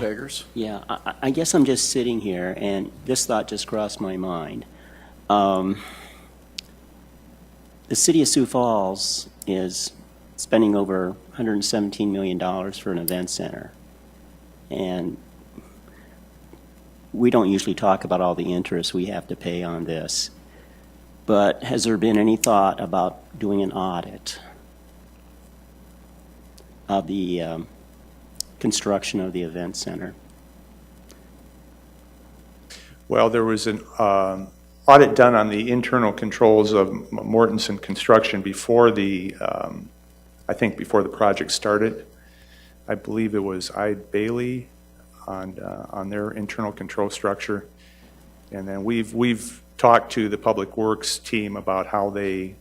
Eggers? Yeah, I guess I'm just sitting here, and this thought just crossed my mind. The city of Sioux Falls is spending over $117 million for an event center. And we don't usually talk about all the interest we have to pay on this. But has there been any thought about doing an audit of the construction of the event center? Well, there was an audit done on the internal controls of Mortenson construction before the, I think before the project started. I believe it was Bailey on their internal control structure. And then we've talked to the Public Works team about how they,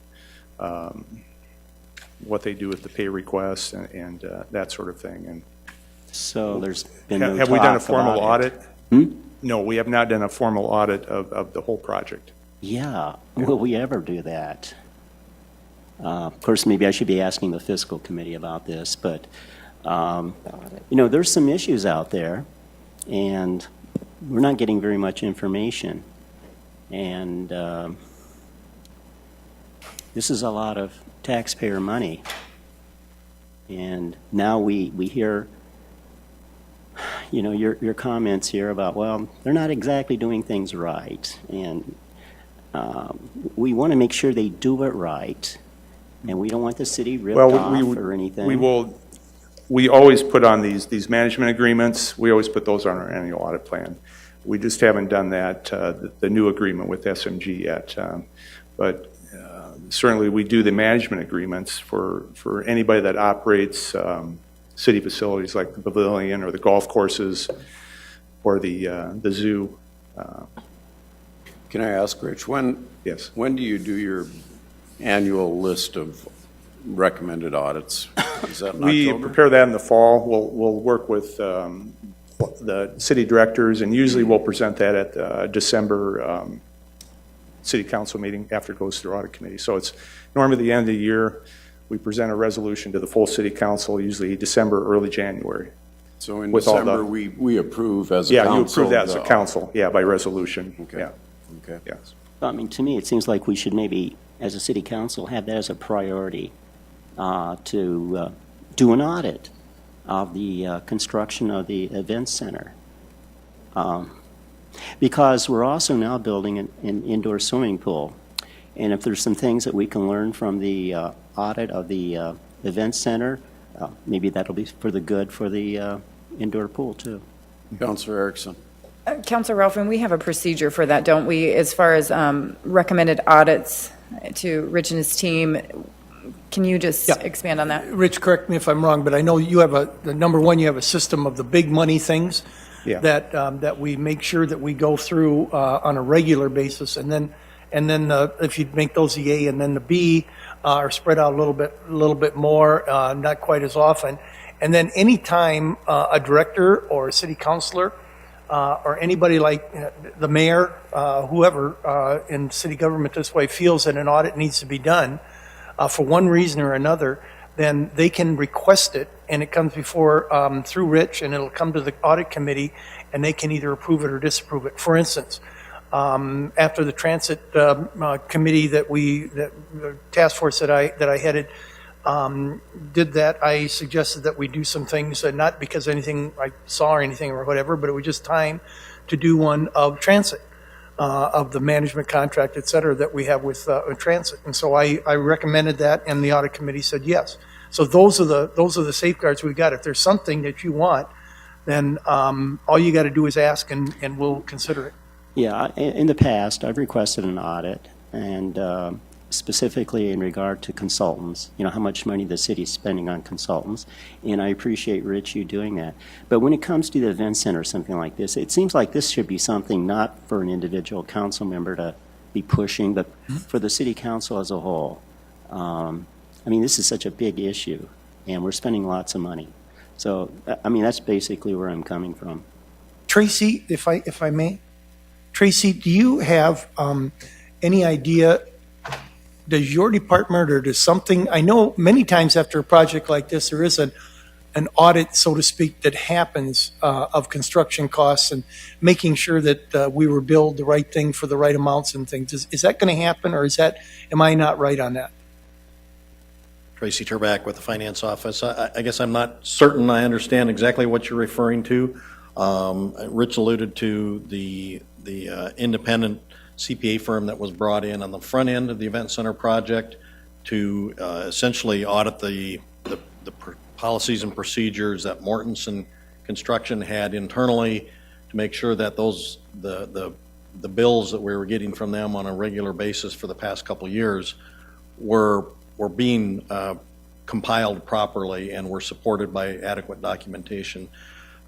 what they do with the pay requests and that sort of thing. And so there's been no have we done a talk formal about audit? it. No, we have not done a formal audit of the whole project. Yeah, will we ever do that? Of course, maybe I should be asking the fiscal committee about this, but you know, there's some issues out there, and we're not getting very much information. And this is a lot of taxpayer money. And now we hear, you know, your comments here about, well, they're not exactly doing things right. And we want to make sure they do it right. And we don't want the city ripped off or anything. We always put on these management agreements. We always put those on our annual audit plan. We just haven't done that, the new agreement with SMG yet. But certainly we do the management agreements for anybody that operates city facilities like the pavilion or the golf courses or the zoo. Can I ask, Rich, Yes. when do you do your annual list of recommended audits? Is that in We October? prepare that in the fall. We'll work with the city directors, and usually we'll present that at the December city council meeting after it goes through audit committee. So it's normally the end of the year. We present a resolution to the full city council, usually December, early January. So in with all December, the- we approve as a Yeah, council? you approve that as a the- council, yeah, by resolution. Okay. Yeah, Okay. yes. I mean, to me, it seems like we should maybe, as a city council, have that as a priority to do an audit of the construction of the event center. Because we're also now building an indoor swimming pool. And if there's some things that we can learn from the audit of the event center, maybe that'll be for the good for the indoor pool too. Councilor Erickson. Councilor Ralphin, we have a procedure for that, don't we, as far as recommended audits to Rich and his team? Can you just expand on that? Rich, correct me if I'm wrong, but I know you have the number one, you have a system of the big money things that we make sure that we go through on a regular basis, and then if you make those the A and then the B are spread out a little bit more, not quite as often, and then anytime a director or a city councilor or anybody like the mayor, whoever in city government this way feels that an audit needs to be done for one reason or another, then they can request it, and it comes before through Rich, and it'll come to the audit committee, and they can either approve it or disapprove it. For instance, after the transit committee the task force that I headed did that, I suggested that we do some things, not because anything I saw or anything or whatever, but it was just time to do one of transit, of the management contract, et cetera, that we have with transit. And so I recommended that, and the audit committee said yes. So those are the safeguards we've got. If there's something that you want, then all you got to do is ask, and we'll consider it. Yeah, in the past, I've requested an audit, and specifically in regard to consultants, you know, how much money the city's spending on consultants, and I appreciate, Rich, you doing that. But when it comes to the event center or something like this, it seems like this should be something not for an individual council member to be pushing, but for the city council as a whole. I mean, this is such a big issue, and we're spending lots of money. So, I mean, that's basically where I'm coming from. Tracy, if I may, Tracy, do you have any idea? Does your department or does something? I know many times after a project like this, there is an an audit, so to speak, that happens of construction costs and making sure that we were billed the right thing for the right amounts and things. Is that going to happen, or am I not right on that? Tracy Turback with the Finance Office. I guess I'm not certain I understand exactly what you're referring to. Rich alluded to the independent CPA firm that was brought in on the front end of the Event Center project to essentially audit the policies and procedures that Mortenson Construction had internally to make sure that the bills that we were getting from them on a regular basis for the past couple of years were being compiled properly and were supported by adequate documentation.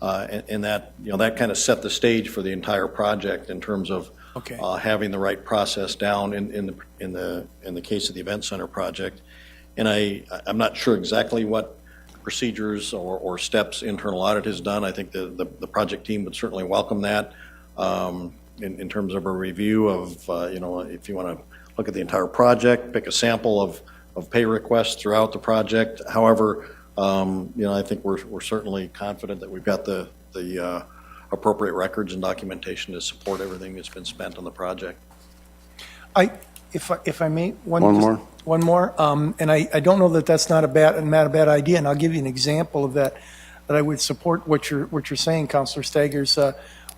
And that, that kind of set the stage for the entire project in terms of having the right process down in the case of the Event Center project. And I'm not sure exactly what procedures or steps internal audit has done. I think the project team would certainly welcome that in terms of a review of, if you want to look at the entire project, pick a sample of pay requests throughout the project. However, I think we're certainly confident that we've got the appropriate records and documentation to support everything that's been spent on the project. If I may, One more. One more, and I don't know that that's not a bad idea, and I'll give you an example of that I would support what you're saying, Councilor Staggers.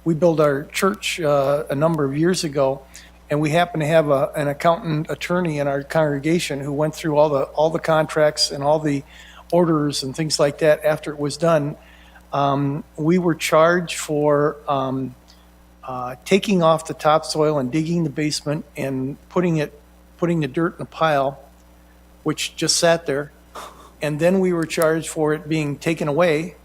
We built our church a number of years ago, and we happen to have an accountant attorney in our congregation who went through all the contracts and all the orders and things like that after it was done. We were charged for taking off the topsoil and digging the basement and putting the dirt in a pile, which just sat there. And then we were charged for it being taken away.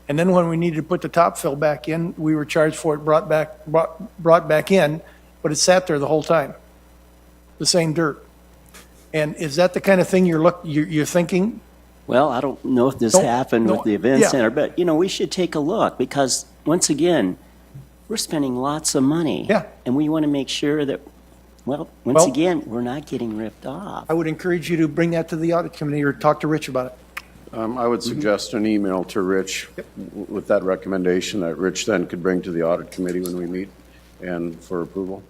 And then when we needed to put the top fill back in, we were charged for it brought back in, but it sat there the whole time, the same dirt. And is that the kind of thing you're thinking? Well, I don't know if this happened with the event center, but, we should take a look because, once again, we're spending lots of money. Yeah. And we want to make sure that, once again, we're not getting ripped off. I would encourage you to bring that to the audit committee or talk to Rich about it. I would suggest an email to Rich with that recommendation that Rich then could bring to the audit committee when we meet and for approval.